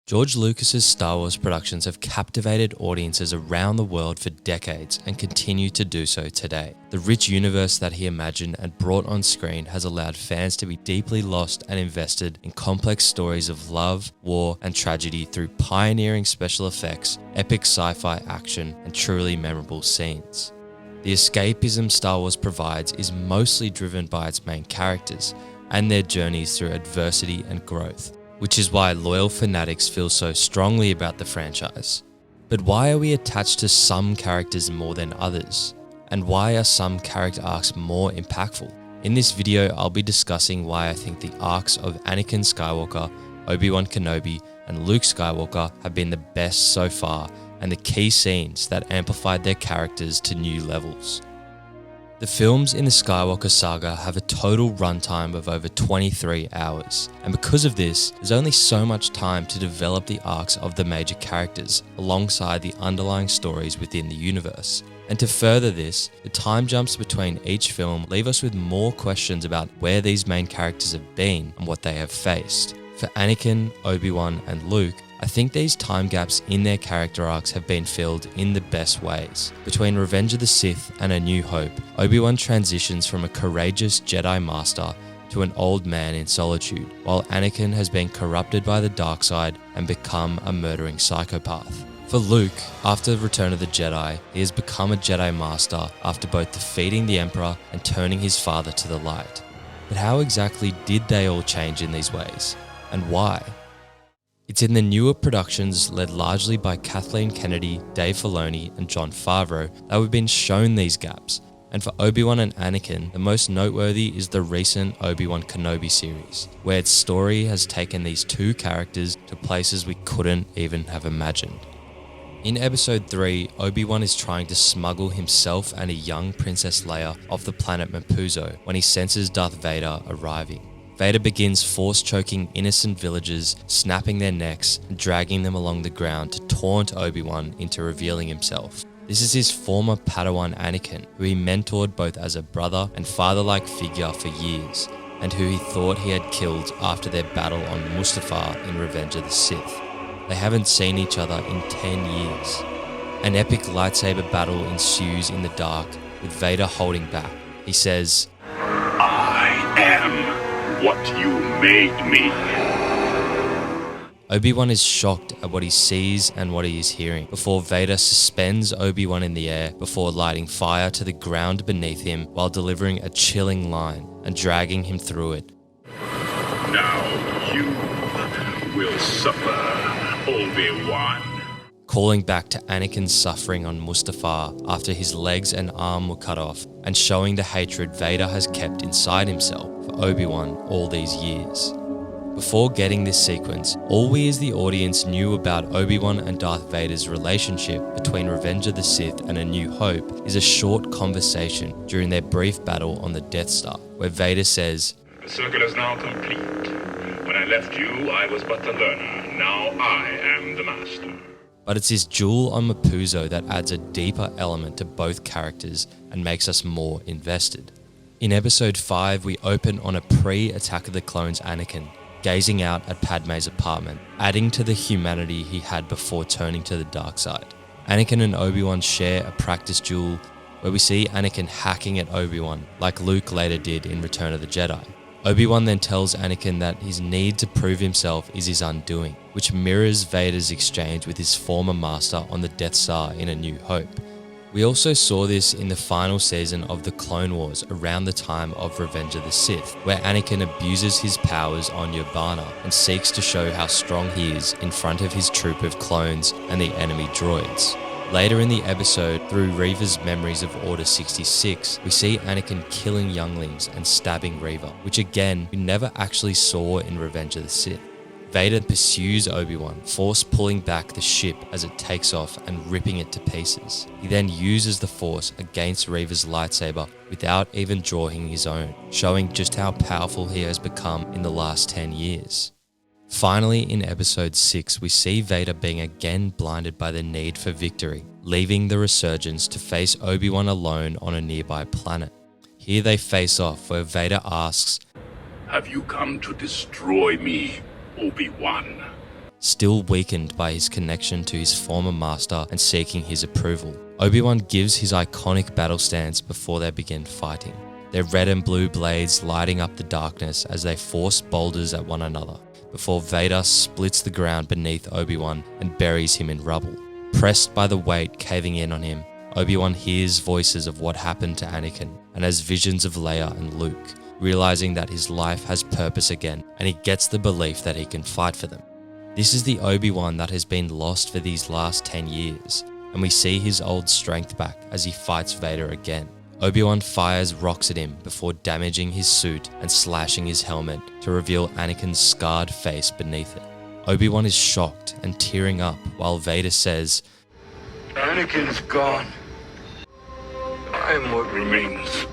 George Lucas's Star Wars productions have captivated audiences around the world for decades and continue to do so today. The rich universe that he imagined and brought on screen has allowed fans to be deeply lost and invested in complex stories of love, war, and tragedy through pioneering special effects, epic sci-fi action, and truly memorable scenes. The escapism Star Wars provides is mostly driven by its main characters and their journeys through adversity and growth, which is why loyal fanatics feel so strongly about the franchise. But why are we attached to some characters more than others? And why are some character arcs more impactful? In this video, I'll be discussing why I think the arcs of Anakin Skywalker, Obi Wan Kenobi, and Luke Skywalker have been the best so far, and the key scenes that amplified their characters to new levels. The films in the Skywalker saga have a total runtime of over 23 hours, and because of this, there's only so much time to develop the arcs of the major characters alongside the underlying stories within the universe. And to further this, the time jumps between each film leave us with more questions about where these main characters have been and what they have faced. For Anakin, Obi-Wan, and Luke, I think these time gaps in their character arcs have been filled in the best ways. Between Revenge of the Sith and A New Hope, Obi-Wan transitions from a courageous Jedi Master to an old man in solitude, while Anakin has been corrupted by the dark side and become a murdering psychopath. For Luke, after Return of the Jedi, he has become a Jedi Master after both defeating the Emperor and turning his father to the light. But how exactly did they all change in these ways? And why? It's in the newer productions led largely by Kathleen Kennedy, Dave Filoni, and Jon Favreau that we've been shown these gaps. And for Obi-Wan and Anakin, the most noteworthy is the recent Obi Wan Kenobi series, where its story has taken these two characters to places we couldn't even have imagined. In Episode 3, Obi-Wan is trying to smuggle himself and a young Princess Leia off the planet Mapuzo when he senses Darth Vader arriving. Vader begins force-choking innocent villagers, snapping their necks and dragging them along the ground to taunt Obi-Wan into revealing himself. This is his former Padawan Anakin, who he mentored both as a brother and father-like figure for years, and who he thought he had killed after their battle on Mustafar in Revenge of the Sith. They haven't seen each other in 10 years. An epic lightsaber battle ensues in the dark, with Vader holding back. He says, "I am what you made me." Obi-Wan is shocked at what he sees and what he is hearing, before Vader suspends Obi-Wan in the air before lighting fire to the ground beneath him while delivering a chilling line and dragging him through it. "Now you will suffer, Obi-Wan." Calling back to Anakin's suffering on Mustafar after his legs and arm were cut off, and showing the hatred Vader has kept inside himself for Obi-Wan all these years. Before getting this sequence, all we as the audience knew about Obi-Wan and Darth Vader's relationship between Revenge of the Sith and A New Hope is a short conversation during their brief battle on the Death Star, where Vader says, "The circle is now complete. When I left you, I was but the learner. Now I am the master." But it's his duel on Mapuzo that adds a deeper element to both characters and makes us more invested. In Episode 5, we open on a pre-Attack of the Clones Anakin, gazing out at Padme's apartment, adding to the humanity he had before turning to the dark side. Anakin and Obi-Wan share a practice duel where we see Anakin hacking at Obi-Wan, like Luke later did in Return of the Jedi. Obi-Wan then tells Anakin that his need to prove himself is his undoing, which mirrors Vader's exchange with his former master on the Death Star in A New Hope. We also saw this in the final season of the Clone Wars around the time of Revenge of the Sith, where Anakin abuses his powers on Yavana and seeks to show how strong he is in front of his troop of clones and the enemy droids. Later in the episode, through Reva's memories of Order 66, we see Anakin killing younglings and stabbing Reva, which again, we never actually saw in Revenge of the Sith. Vader pursues Obi-Wan, force pulling back the ship as it takes off and ripping it to pieces. He then uses the Force against Reva's lightsaber without even drawing his own, showing just how powerful he has become in the last 10 years. Finally, in Episode 6, we see Vader being again blinded by the need for victory, leaving the Resurgence to face Obi-Wan alone on a nearby planet. Here they face off, where Vader asks, "Have you come to destroy me, Obi-Wan?" still weakened by his connection to his former master and seeking his approval. Obi-Wan gives his iconic battle stance before they begin fighting, their red and blue blades lighting up the darkness as they force boulders at one another, before Vader splits the ground beneath Obi-Wan and buries him in rubble. Pressed by the weight caving in on him, Obi-Wan hears voices of what happened to Anakin and has visions of Leia and Luke, realizing that his life has purpose again, and he gets the belief that he can fight for them. This is the Obi-Wan that has been lost for these last 10 years, and we see his old strength back as he fights Vader again. Obi-Wan fires rocks at him before damaging his suit and slashing his helmet to reveal Anakin's scarred face beneath it. Obi-Wan is shocked and tearing up while Vader says, Anakin's gone. I'm what remains.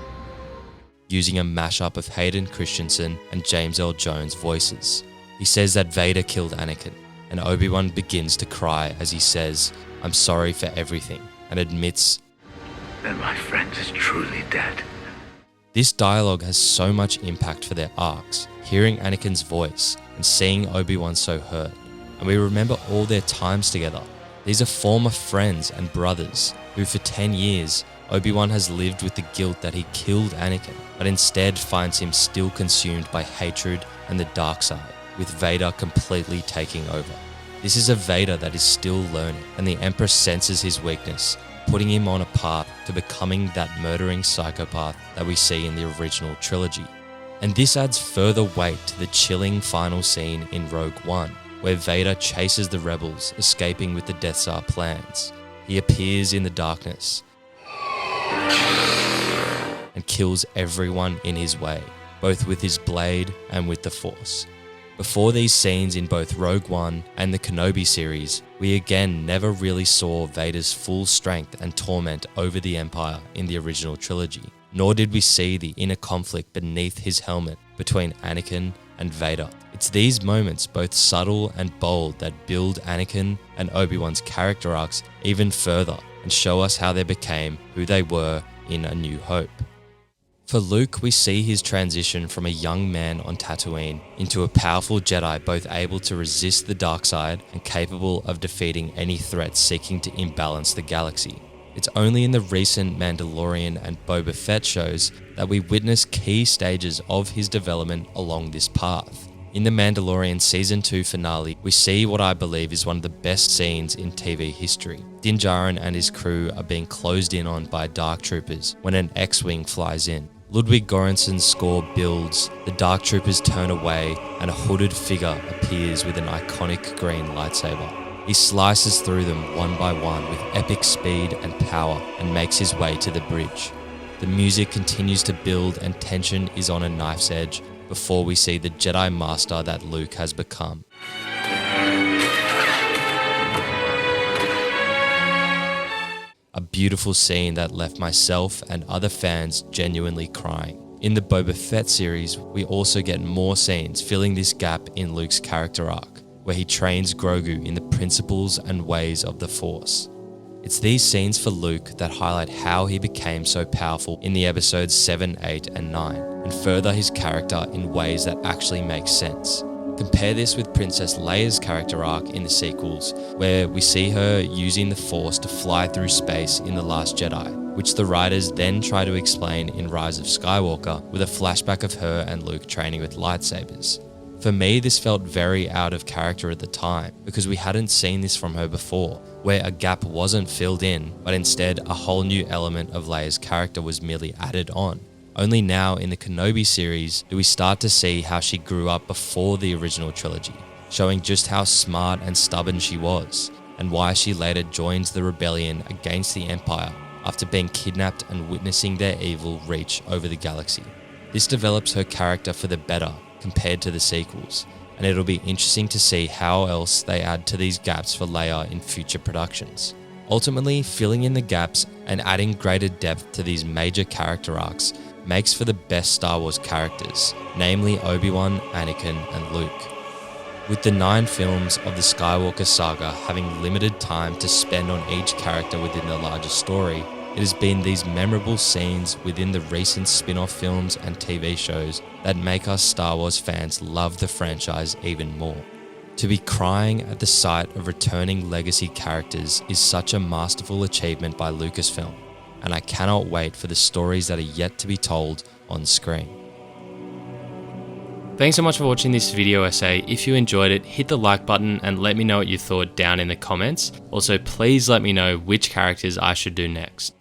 Using a mashup of Hayden, Christensen, and James L. Jones' voices. He says that Vader killed Anakin, and Obi-Wan begins to cry as he says, "I'm sorry for everything," and admits, Then my friend is truly dead. this dialogue has so much impact for their arcs, hearing Anakin's voice and seeing Obi-Wan so hurt, and we remember all their times together. These are former friends and brothers who for 10 years Obi-Wan has lived with the guilt that he killed Anakin, but instead finds him still consumed by hatred and the dark side, with Vader completely taking over. This is a Vader that is still learning, and the Emperor senses his weakness, putting him on a path to becoming that murdering psychopath that we see in the original trilogy. And this adds further weight to the chilling final scene in Rogue One, where Vader chases the rebels, escaping with the Death Star plans. He appears in the darkness and kills everyone in his way, both with his blade and with the Force. Before these scenes in both Rogue One and the Kenobi series, we again never really saw Vader's full strength and torment over the Empire in the original trilogy, nor did we see the inner conflict beneath his helmet between Anakin and Vader. It's these moments, both subtle and bold, that build Anakin and Obi-Wan's character arcs even further and show us how they became who they were in A New Hope. For Luke, we see his transition from a young man on Tatooine into a powerful Jedi, both able to resist the dark side and capable of defeating any threat seeking to imbalance the galaxy. It's only in the recent Mandalorian and Boba Fett shows that we witness key stages of his development along this path. In the Mandalorian Season 2 finale, we see what I believe is one of the best scenes in TV history. Din Djarin and his crew are being closed in on by Dark Troopers when an X-Wing flies in. Ludwig Göransson's score builds, the Dark Troopers turn away, and a hooded figure appears with an iconic green lightsaber. He slices through them one by one with epic speed and power and makes his way to the bridge. The music continues to build and tension is on a knife's edge before we see the Jedi Master that Luke has become. A beautiful scene that left myself and other fans genuinely crying. In the Boba Fett series, we also get more scenes filling this gap in Luke's character arc, where he trains Grogu in the principles and ways of the Force. It's these scenes for Luke that highlight how he became so powerful in the episodes 7, 8, and 9, and further his character in ways that actually make sense. Compare this with Princess Leia's character arc in the sequels, where we see her using the Force to fly through space in The Last Jedi, which the writers then try to explain in Rise of Skywalker with a flashback of her and Luke training with lightsabers. For me, this felt very out of character at the time, because we hadn't seen this from her before, where a gap wasn't filled in, but instead a whole new element of Leia's character was merely added on. Only now in the Kenobi series do we start to see how she grew up before the original trilogy, showing just how smart and stubborn she was, and why she later joins the rebellion against the Empire after being kidnapped and witnessing their evil reach over the galaxy. This develops her character for the better compared to the sequels, and it'll be interesting to see how else they add to these gaps for Leia in future productions. Ultimately, filling in the gaps and adding greater depth to these major character arcs makes for the best Star Wars characters, namely Obi-Wan, Anakin, and Luke. With the 9 films of the Skywalker saga having limited time to spend on each character within the larger story, it has been these memorable scenes within the recent spin-off films and TV shows that make us Star Wars fans love the franchise even more. To be crying at the sight of returning legacy characters is such a masterful achievement by Lucasfilm, and I cannot wait for the stories that are yet to be told on screen. Thanks so much for watching this video essay. If you enjoyed it, hit the like button and let me know what you thought down in the comments. Also, please let me know which characters I should do next.